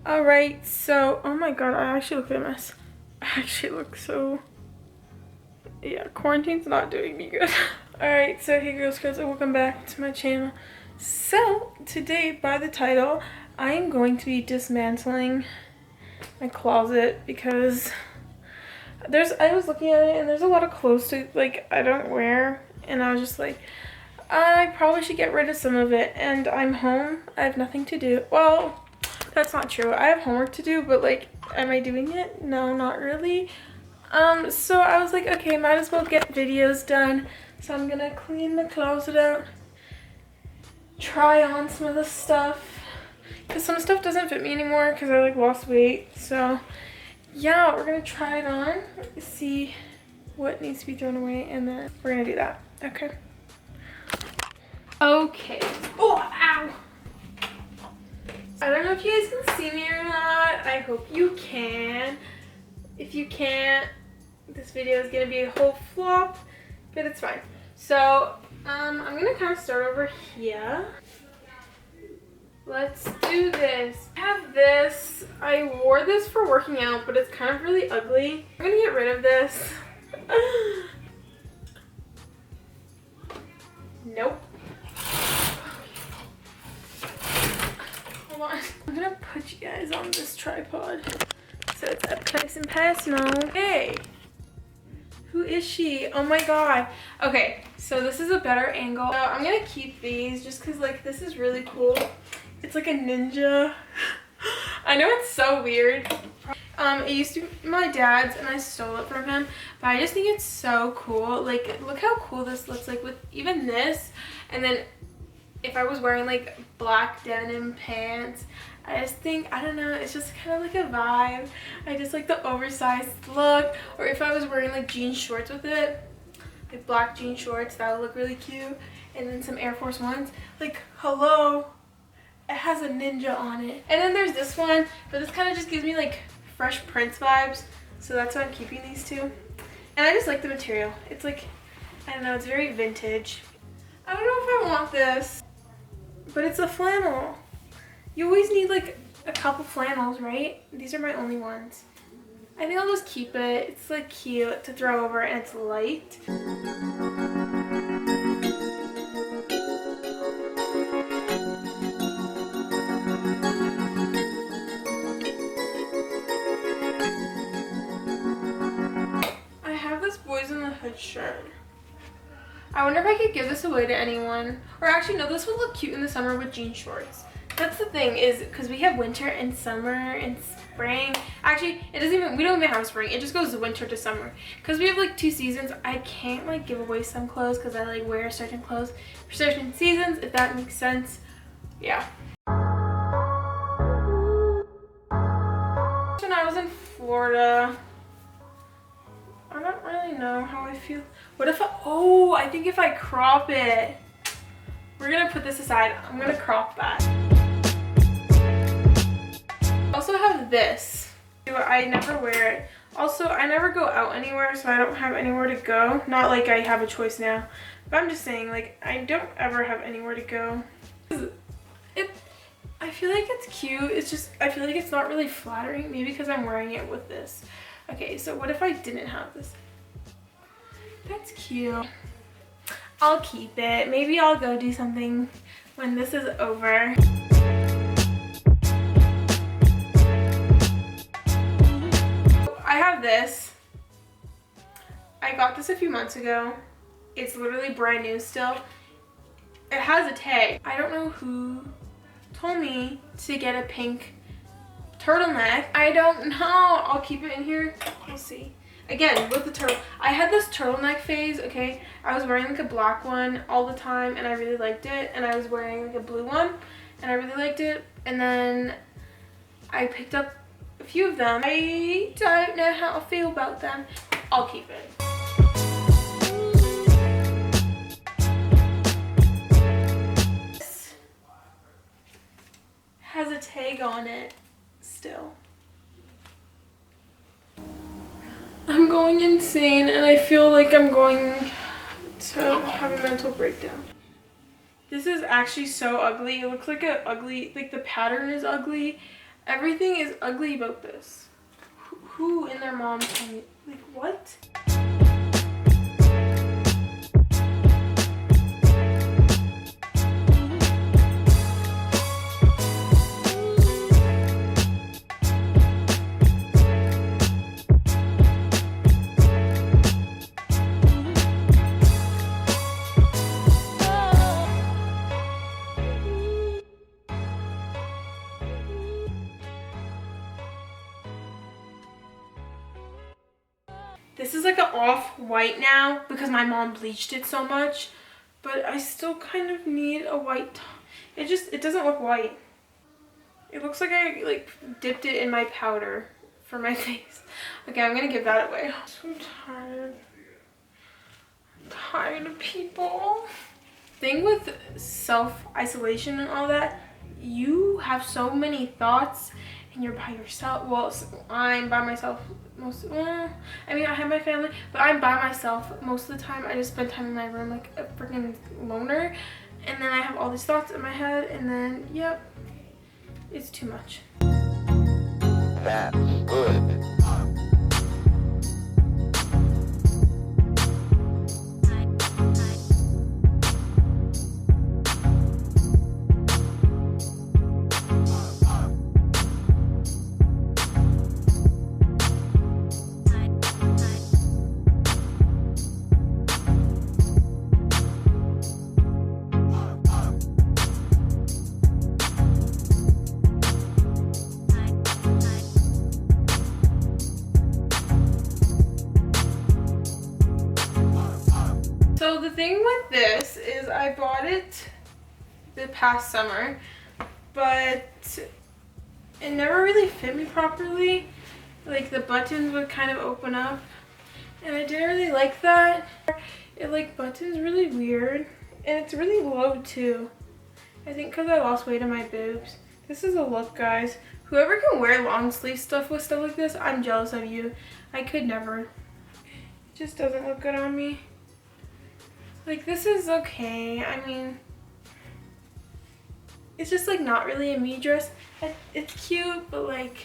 Alright, so, oh my god, I actually look like a mess. I actually look so, yeah, quarantine's not doing me good. Alright, so hey girls, welcome back to my channel. So, today, by the title, I am going to be dismantling my closet because I was looking at it and there's a lot of clothes to, like, I don't wear, and I was just like, I probably should get rid of some of it, and I'm home, I have nothing to do. Well, that's not true. I have homework to do, but like, am I doing it? No, not really. So I was like, okay, might as well get videos done. So I'm gonna clean the closet out, try on some of the stuff, because some stuff doesn't fit me anymore because I like lost weight. So yeah, we're gonna try it on, see what needs to be thrown away, and then we're gonna do that. Okay. Okay. Oh, ow. I don't know if you guys can see me or not. I hope you can. If you can't, this video is gonna be a whole flop, but it's fine. So, I'm gonna kind of start over here. Let's do this. I have this. I wore this for working out, but it's kind of really ugly. I'm gonna get rid of this. Nope. I'm gonna put you guys on this tripod so it's up close and personal. Hey, who is she? Oh my god. Okay, so this is a better angle. I'm gonna keep these just because like this is really cool. It's like a ninja. I know it's so weird. It used to be my dad's and I stole it from him, but I just think it's so cool. Like, look how cool this looks like with even this, and then if I was wearing like black denim pants, I just think, I don't know, it's just kind of like a vibe. I just like the oversized look. Or if I was wearing like jean shorts with it, like black jean shorts, that would look really cute. And then some Air Force Ones. Like, hello, it has a ninja on it. And then there's this one, but this kind of just gives me like Fresh Prince vibes. So that's why I'm keeping these two. And I just like the material. It's like, I don't know, it's very vintage. I don't know if I want this, but it's a flannel. You always need like a couple flannels, right? These are my only ones. I think I'll just keep it. It's like cute to throw over and it's light. I have this Boys in the Hood shirt. I wonder if I could give this away to anyone. Or actually, no, this would look cute in the summer with jean shorts. That's the thing, is because we have winter and summer and spring. Actually, we don't even have spring. It just goes winter to summer. Because we have like 2 seasons, I can't like give away some clothes because I like wear certain clothes for certain seasons, if that makes sense. Yeah. When I was in Florida, I don't really know how I feel. What if I think if I crop it, we're gonna put this aside. I'm gonna crop that. I also have this. I never wear it. Also, I never go out anywhere, so I don't have anywhere to go. Not like I have a choice now, but I'm just saying, like, I don't ever have anywhere to go. I feel like it's cute. It's just, I feel like it's not really flattering. Maybe because I'm wearing it with this. Okay, so what if I didn't have this? That's cute. I'll keep it. Maybe I'll go do something when this is over. I have this. I got this a few months ago. It's literally brand new still. It has a tag. I don't know who told me to get a pink turtleneck. I don't know. I'll keep it in here. We'll see. Again, with the turtle, I had this turtleneck phase, okay? I was wearing like a black one all the time and I really liked it. And I was wearing like a blue one and I really liked it. And then I picked up a few of them. I don't know how I feel about them. I'll keep it. This has a tag on it still. I'm going insane and I feel like I'm going to have a mental breakdown. This is actually so ugly. It looks like like the pattern is ugly. Everything is ugly about this. Who in their mom told me? Like, what? This is like an off-white now because my mom bleached it so much, but I still kind of need a white top. It doesn't look white. It looks like I like dipped it in my powder for my face. Okay, I'm gonna give that away. I'm so tired. I'm tired of people. Thing with self-isolation and all that, you have so many thoughts and you're by yourself. Well, I'm by myself I mean, I have my family, but I'm by myself most of the time. I just spend time in my room like a freaking loner, and then I have all these thoughts in my head, and then yep, it's too much. That's good. So the thing with this is I bought it the past summer, but it never really fit me properly. Like the buttons would kind of open up and I didn't really like that. It like buttons really weird and it's really low too. I think because I lost weight on my boobs. This is a look, guys. Whoever can wear long sleeve stuff with stuff like this, I'm jealous of you. I could never. It just doesn't look good on me. Like, this is okay. I mean, it's just like not really a me dress. It's cute, but like,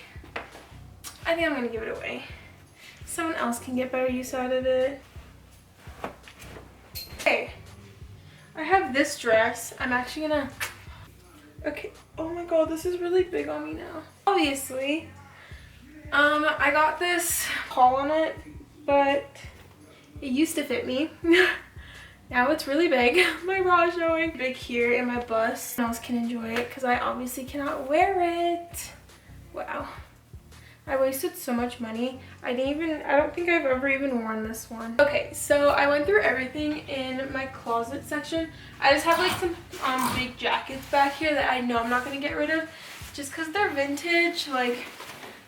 I think I'm gonna give it away. Someone else can get better use out of it. Okay, I have this dress. I'm actually gonna, okay, oh my god, this is really big on me now. Obviously, I got this haul on it, but it used to fit me. Now it's really big. My bra is showing. Big here in my bust. No one else can enjoy it because I obviously cannot wear it. Wow. I wasted so much money. I don't think I've ever even worn this one. Okay, so I went through everything in my closet section. I just have like some big jackets back here that I know I'm not gonna get rid of just because they're vintage. Like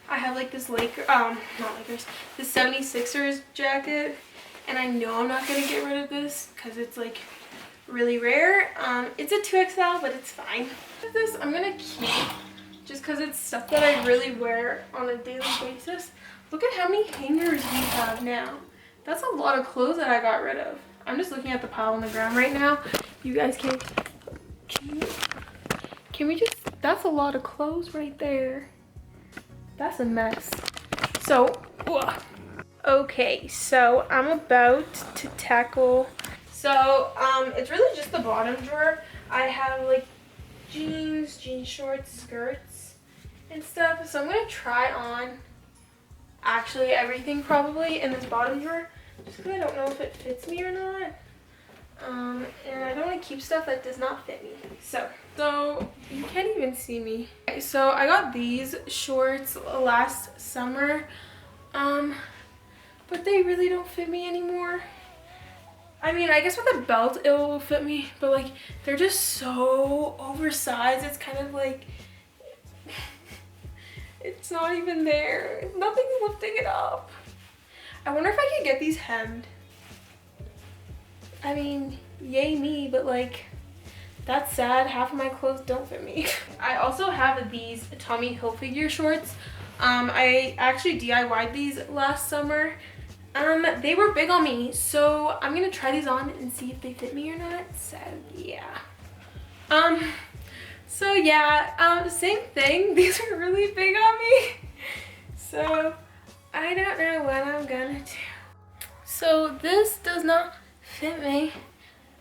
I have like this not Lakers, this 76ers jacket. And I know I'm not going to get rid of this because it's like really rare. It's a 2XL, but it's fine. This I'm going to keep just because it's stuff that I really wear on a daily basis. Look at how many hangers we have now. That's a lot of clothes that I got rid of. I'm just looking at the pile on the ground right now. You guys can we just, that's a lot of clothes right there. That's a mess. So, okay, so I'm about to tackle, so it's really just the bottom drawer. I have like jeans, jean shorts, skirts and stuff, so I'm gonna try on actually everything probably in this bottom drawer just because I don't know if it fits me or not, and I don't want to keep stuff that does not fit me. So you can't even see me. Okay, so I got these shorts last summer, but they really don't fit me anymore. I mean, I guess with a belt it will fit me, but like they're just so oversized. It's kind of like it's not even there. Nothing's lifting it up. I wonder if I could get these hemmed. I mean, yay me, but like that's sad. Half of my clothes don't fit me. I also have these Tommy Hilfiger shorts. I actually DIY'd these last summer. They were big on me, so I'm gonna try these on and see if they fit me or not. So yeah. So yeah, same thing. These are really big on me. So I don't know what I'm gonna do. So this does not fit me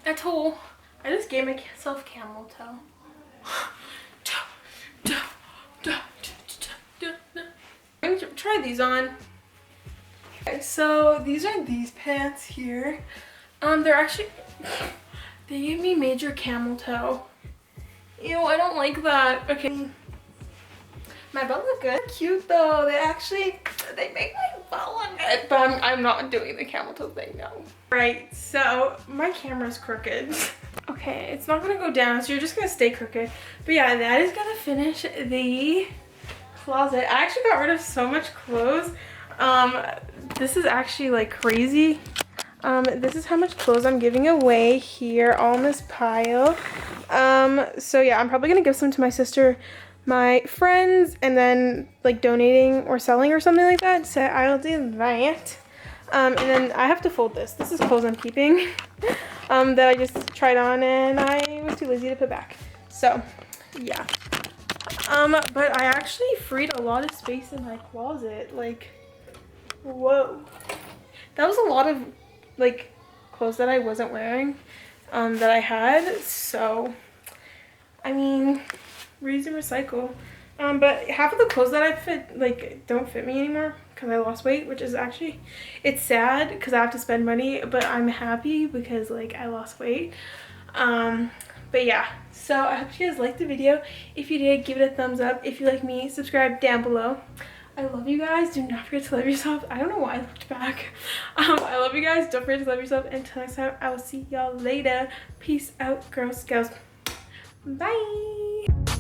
at all. I just gave myself camel toe. I'm gonna try these on. Okay, so these are these pants here. They're actually, they gave me major camel toe. Ew, I don't like that. Okay. My butt look good. Cute though. They make my butt look good. But I'm not doing the camel toe thing, no. Right, so my camera's crooked. Okay, it's not gonna go down, so you're just gonna stay crooked. But yeah, that is gonna finish the closet. I actually got rid of so much clothes. This is actually like crazy. This is how much clothes I'm giving away here, all in this pile. So yeah, I'm probably gonna give some to my sister, my friends, and then like donating or selling or something like that. So I'll do that. And then I have to fold this. This is clothes I'm keeping that I just tried on and I was too lazy to put back. So yeah. But I actually freed a lot of space in my closet. Like, whoa. That was a lot of like clothes that I wasn't wearing that I had. So I mean, reuse and recycle. But half of the clothes that I fit like don't fit me anymore because I lost weight, which is actually, it's sad because I have to spend money, but I'm happy because like I lost weight. But yeah, so I hope you guys liked the video. If you did, give it a thumbs up. If you like me, subscribe down below. I love you guys. Do not forget to love yourself. I don't know why I looked back. I love you guys. Don't forget to love yourself. Until next time, I will see y'all later. Peace out, girls, girls. Bye.